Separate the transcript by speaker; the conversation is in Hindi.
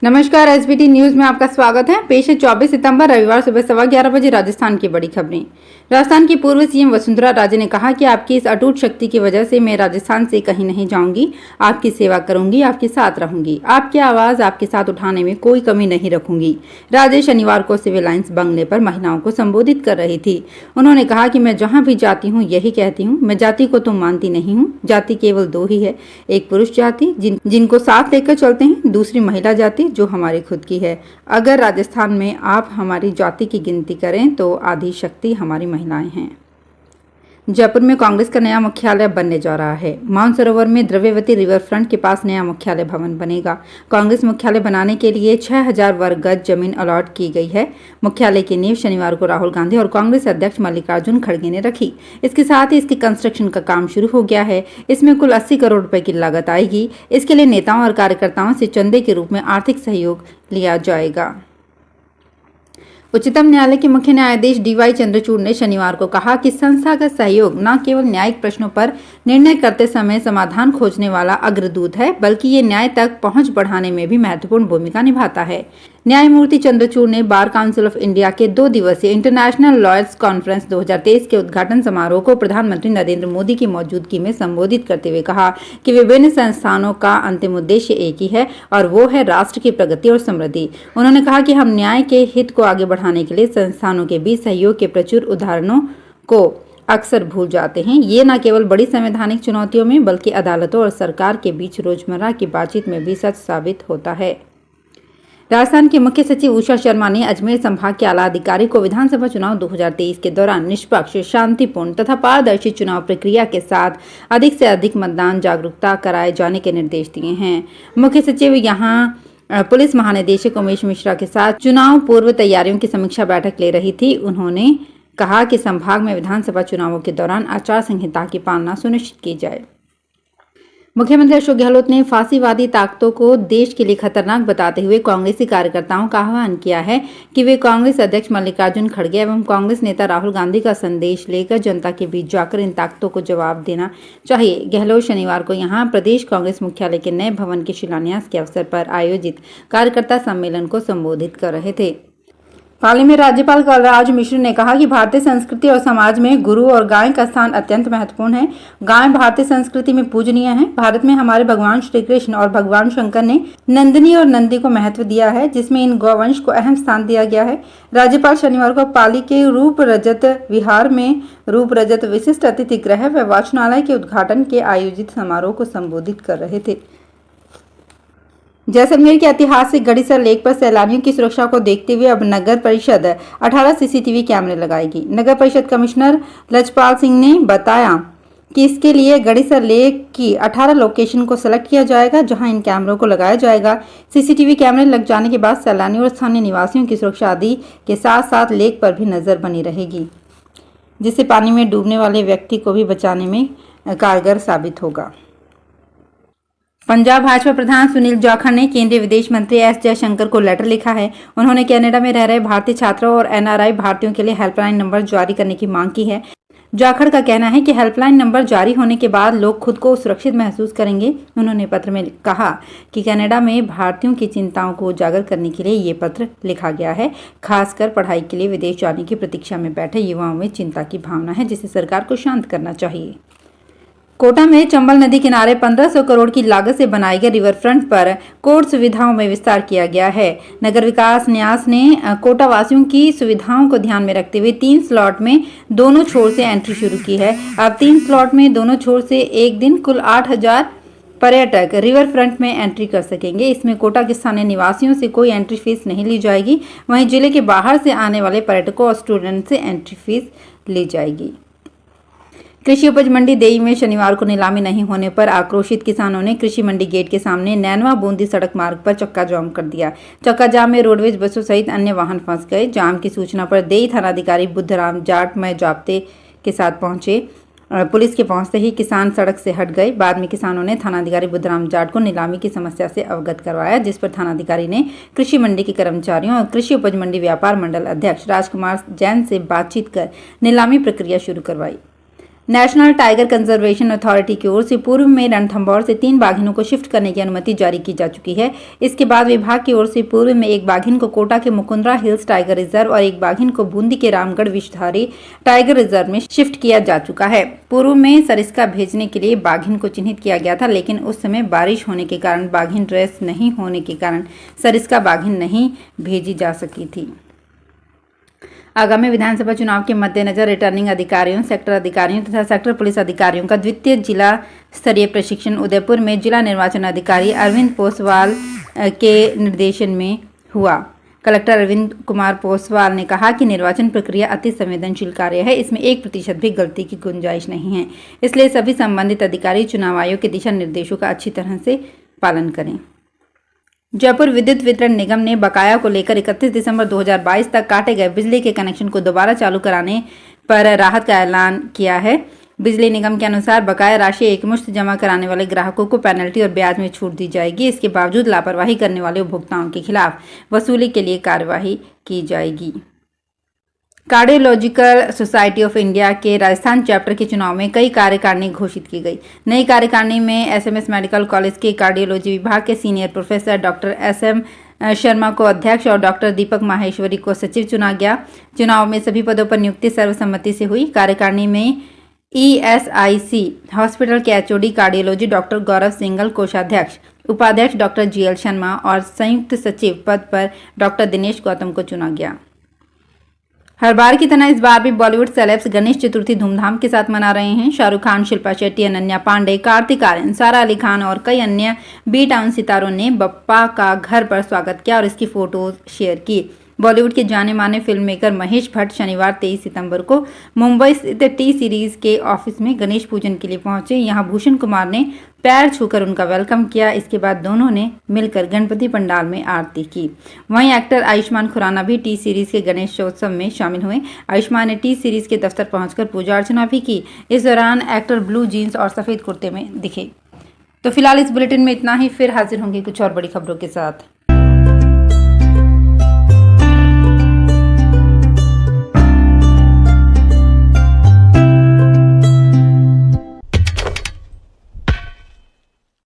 Speaker 1: नमस्कार, एसबीटी न्यूज में आपका स्वागत है। पेश है 24 सितंबर रविवार सुबह 11:15 बजे राजस्थान की बड़ी खबरें। राजस्थान की पूर्व सीएम वसुंधरा राजे ने कहा कि आपकी इस अटूट शक्ति की वजह से मैं राजस्थान से कहीं नहीं जाऊंगी। आपकी सेवा करूंगी, आपके साथ रहूंगी, आपकी आवाज आपके साथ उठाने में कोई कमी नहीं रखूंगी। राजे शनिवार को सिविल लाइन्स बंगले पर महिलाओं को संबोधित कर रही थी। उन्होंने कहा कि मैं जहाँ भी जाती हूँ यही कहती हूँ, मैं जाति को तो मानती नहीं हूँ। जाति केवल दो ही है, एक पुरुष जाति जिनको साथ लेकर चलते हैं, दूसरी महिला जाति जो हमारी खुद की है। अगर राजस्थान में आप हमारी जाति की गिनती करें तो आधी शक्ति हमारी महिलाएं हैं। जयपुर में कांग्रेस का नया मुख्यालय बनने जा रहा है। मानसरोवर में द्रव्यवती रिवर फ्रंट के पास नया मुख्यालय भवन बनेगा। कांग्रेस मुख्यालय बनाने के लिए 6000 वर्ग गज जमीन अलॉट की गई है। मुख्यालय की नींव शनिवार को राहुल गांधी और कांग्रेस अध्यक्ष मल्लिकार्जुन खड़गे ने रखी। इसके साथ ही इसके कंस्ट्रक्शन का काम शुरू हो गया है। इसमें कुल 80 करोड़ रुपए की लागत आएगी। इसके लिए नेताओं और कार्यकर्ताओं से चंदे के रूप में आर्थिक सहयोग लिया जाएगा। उच्चतम न्यायालय के मुख्य न्यायाधीश डीवाई चंद्रचूड़ ने शनिवार को कहा कि संस्थागत सहयोग न केवल न्यायिक प्रश्नों पर निर्णय करते समय समाधान खोजने वाला अग्रदूत है, बल्कि ये न्याय तक पहुंच बढ़ाने में भी महत्वपूर्ण भूमिका निभाता है। न्यायमूर्ति चंद्रचूड़ ने बार काउंसिल ऑफ इंडिया के 2 दिवसीय इंटरनेशनल लॉयर्स कॉन्फ्रेंस 2023 के उद्घाटन समारोह को प्रधानमंत्री नरेंद्र मोदी की मौजूदगी में संबोधित करते हुए कहा कि विभिन्न संस्थानों का अंतिम उद्देश्य एक ही है और वो है राष्ट्र की प्रगति और समृद्धि। उन्होंने कहा कि हम न्याय के हित को आगे बढ़ाने के लिए संस्थानों के बीच सहयोग के प्रचुर उदाहरणों को अक्सर भूल जाते हैं। ये न केवल बड़ी संवैधानिक चुनौतियों में बल्कि अदालतों और सरकार के बीच रोजमर्रा की बातचीत में भी सच साबित होता है। राजस्थान के मुख्य सचिव उषा शर्मा ने अजमेर संभाग के आला अधिकारी को विधानसभा चुनाव 2023 के दौरान निष्पक्ष, शांतिपूर्ण तथा पारदर्शी चुनाव प्रक्रिया के साथ अधिक से अधिक मतदान जागरूकता कराए जाने के निर्देश दिए हैं। मुख्य सचिव यहां पुलिस महानिदेशक उमेश मिश्रा के साथ चुनाव पूर्व तैयारियों की समीक्षा बैठक ले रही थी। उन्होंने कहा कि संभाग में विधानसभा चुनावों के दौरान आचार संहिता की पालना सुनिश्चित की जाए। मुख्यमंत्री अशोक गहलोत ने फांसीवादी ताकतों को देश के लिए खतरनाक बताते हुए कांग्रेसी कार्यकर्ताओं का आह्वान किया है कि वे कांग्रेस अध्यक्ष मल्लिकार्जुन खड़गे एवं कांग्रेस नेता राहुल गांधी का संदेश लेकर जनता के बीच जाकर इन ताकतों को जवाब देना चाहिए। गहलोत शनिवार को यहां प्रदेश कांग्रेस मुख्यालय के नए भवन के शिलान्यास के अवसर पर आयोजित कार्यकर्ता सम्मेलन को संबोधित कर रहे थे। हाल ही में राज्यपाल कलराज मिश्र ने कहा कि भारतीय संस्कृति और समाज में गुरु और गाय का स्थान अत्यंत महत्वपूर्ण है। गाय भारतीय संस्कृति में पूजनीय है। भारत में हमारे भगवान श्री कृष्ण और भगवान शंकर ने नंदिनी और नंदी को महत्व दिया है, जिसमें इन गौवंश को अहम स्थान दिया गया है। राज्यपाल शनिवार को पाली के रूप रजत विहार में रूप रजत विशिष्ट अतिथि गृह व वाचनालय के उद्घाटन के आयोजित समारोह को संबोधित कर रहे थे। जैसलमेर के ऐतिहासिक गढ़ीसर लेक पर सैलानियों की सुरक्षा को देखते हुए अब नगर परिषद 18 सीसीटीवी कैमरे लगाएगी। नगर परिषद कमिश्नर लजपाल सिंह ने बताया कि इसके लिए गढ़ीसर लेक की 18 लोकेशन को सेलेक्ट किया जाएगा, जहां इन कैमरों को लगाया जाएगा। सीसीटीवी कैमरे लग जाने के बाद सैलानियों और स्थानीय निवासियों की सुरक्षा आदि के साथ साथ लेक पर भी नजर बनी रहेगी, जिससे पानी में डूबने वाले व्यक्ति को भी बचाने में कारगर साबित होगा। पंजाब भाजपा प्रधान सुनील जाखड़ ने केंद्रीय विदेश मंत्री एस जयशंकर को लेटर लिखा है। उन्होंने कनाडा में रह रहे भारतीय छात्रों और एनआरआई भारतीयों के लिए हेल्पलाइन नंबर जारी करने की मांग की है। जाखड़ का कहना है कि हेल्पलाइन नंबर जारी होने के बाद लोग खुद को सुरक्षित महसूस करेंगे। उन्होंने पत्र में कहा कि कनाडा में भारतीयों की चिंताओं को उजागर करने के लिए ये पत्र लिखा गया है। खासकर पढ़ाई के लिए विदेश जाने की प्रतीक्षा में बैठे युवाओं में चिंता की भावना है, जिसे सरकार को शांत करना चाहिए। कोटा में चंबल नदी किनारे 1500 करोड़ की लागत से बनाए गए रिवर फ्रंट पर कोर्ट सुविधाओं में विस्तार किया गया है। नगर विकास न्यास ने कोटा वासियों की सुविधाओं को ध्यान में रखते हुए 3 स्लॉट में दोनों छोर से एंट्री शुरू की है। अब 3 स्लॉट में दोनों छोर से एक दिन कुल 8000 पर्यटक रिवर फ्रंट में एंट्री कर सकेंगे। इसमें कोटा के स्थानीय निवासियों से कोई एंट्री फीस नहीं ली जाएगी। वहीं जिले के बाहर से आने वाले पर्यटकों और स्टूडेंट से एंट्री फीस ली जाएगी। कृषि उपज मंडी देई में शनिवार को नीलामी नहीं होने पर आक्रोशित किसानों ने कृषि मंडी गेट के सामने नैनवा बूंदी सड़क मार्ग पर चक्का जाम कर दिया। चक्का जाम में रोडवेज बसों सहित अन्य वाहन फंस गए। जाम की सूचना पर देई थानाधिकारी बुद्धराम जाट में जाब्ते के साथ पहुंचे। पुलिस के पहुंचते ही किसान सड़क से हट गए। बाद में किसानों ने थानाधिकारी बुद्धराम जाट को नीलामी की समस्या से अवगत करवाया, जिस पर थानाधिकारी ने कृषि मंडी के कर्मचारियों और कृषि उपज मंडी व्यापार मंडल अध्यक्ष राजकुमार जैन से बातचीत कर नीलामी प्रक्रिया शुरू करवाई। नेशनल टाइगर कंजर्वेशन अथॉरिटी की ओर से पूर्व में रणथंभौर से 3 बाघिनों को शिफ्ट करने की अनुमति जारी की जा चुकी है। इसके बाद विभाग की ओर से पूर्व में एक बाघिन को कोटा के मुकुंदरा हिल्स टाइगर रिजर्व और एक बाघिन को बूंदी के रामगढ़ विषधारी टाइगर रिजर्व में शिफ्ट किया जा चुका है। पूर्व में सरिस्का भेजने के लिए बाघिन को चिन्हित किया गया था, लेकिन उस समय बारिश होने के कारण बाघिन रेस नहीं होने के कारण सरिस्का बाघिन नहीं भेजी जा सकी थी। आगामी विधानसभा चुनाव के मद्देनजर रिटर्निंग अधिकारियों, सेक्टर अधिकारियों तथा सेक्टर पुलिस अधिकारियों का द्वितीय जिला स्तरीय प्रशिक्षण उदयपुर में जिला निर्वाचन अधिकारी अरविंद पोसवाल के निर्देशन में हुआ। कलेक्टर अरविंद कुमार पोसवाल ने कहा कि निर्वाचन प्रक्रिया अति संवेदनशील कार्य है, इसमें 1% भी गलती की गुंजाइश नहीं है, इसलिए सभी संबंधित अधिकारी चुनाव आयोग के दिशा निर्देशों का अच्छी तरह से पालन करें। जयपुर विद्युत वितरण निगम ने बकाया को लेकर 31 दिसंबर 2022 तक काटे गए बिजली के कनेक्शन को दोबारा चालू कराने पर राहत का ऐलान किया है। बिजली निगम के अनुसार बकाया राशि एकमुश्त जमा कराने वाले ग्राहकों को पेनल्टी और ब्याज में छूट दी जाएगी। इसके बावजूद लापरवाही करने वाले उपभोक्ताओं के खिलाफ वसूली के लिए कार्रवाई की जाएगी। कार्डियोलॉजिकल सोसाइटी ऑफ इंडिया के राजस्थान चैप्टर के चुनाव में कई कार्यकारिणी घोषित की गई। नई कार्यकारिणी में एसएमएस मेडिकल कॉलेज के कार्डियोलॉजी विभाग के senior professor doctor SM Sharma को अध्यक्ष और डॉक्टर दीपक माहेश्वरी को सचिव चुना गया। चुनाव में सभी पदों पर नियुक्ति सर्वसम्मति से हुई। कार्यकारिणी में ईएसआईसी हॉस्पिटल के एचओडी कार्डियोलॉजी डॉक्टर गौरव सिंगल कोषाध्यक्ष, उपाध्यक्ष डॉक्टर जीएल शर्मा और संयुक्त सचिव पद पर डॉक्टर दिनेश गौतम को चुना गया। हर बार की तरह इस बार भी बॉलीवुड सेलेब्स गणेश चतुर्थी धूमधाम के साथ मना रहे हैं। शाहरुख खान, शिल्पा शेट्टी, अनन्या पांडे, कार्तिक आर्यन, सारा अली खान और कई अन्य बी टाउन सितारों ने बप्पा का घर पर स्वागत किया और इसकी फोटोज शेयर की। बॉलीवुड के जाने माने फिल्म मेकर महेश भट्ट शनिवार 23 सितंबर को मुंबई स्थित टी सीरीज के ऑफिस में गणेश पूजन के लिए पहुंचे। यहां भूषण कुमार ने पैर छूकर उनका वेलकम किया। इसके बाद दोनों ने मिलकर गणपति पंडाल में आरती की। वहीं एक्टर आयुष्मान खुराना भी टी सीरीज के गणेशोत्सव में शामिल हुए। आयुष्मान ने टी सीरीज के दफ्तर पहुंचकर पूजा अर्चना भी की। इस दौरान एक्टर ब्लू जीन्स और सफेद कुर्ते में दिखे। तो फिलहाल इस बुलेटिन में इतना ही, फिर हाजिर होंगे कुछ और बड़ी खबरों के साथ।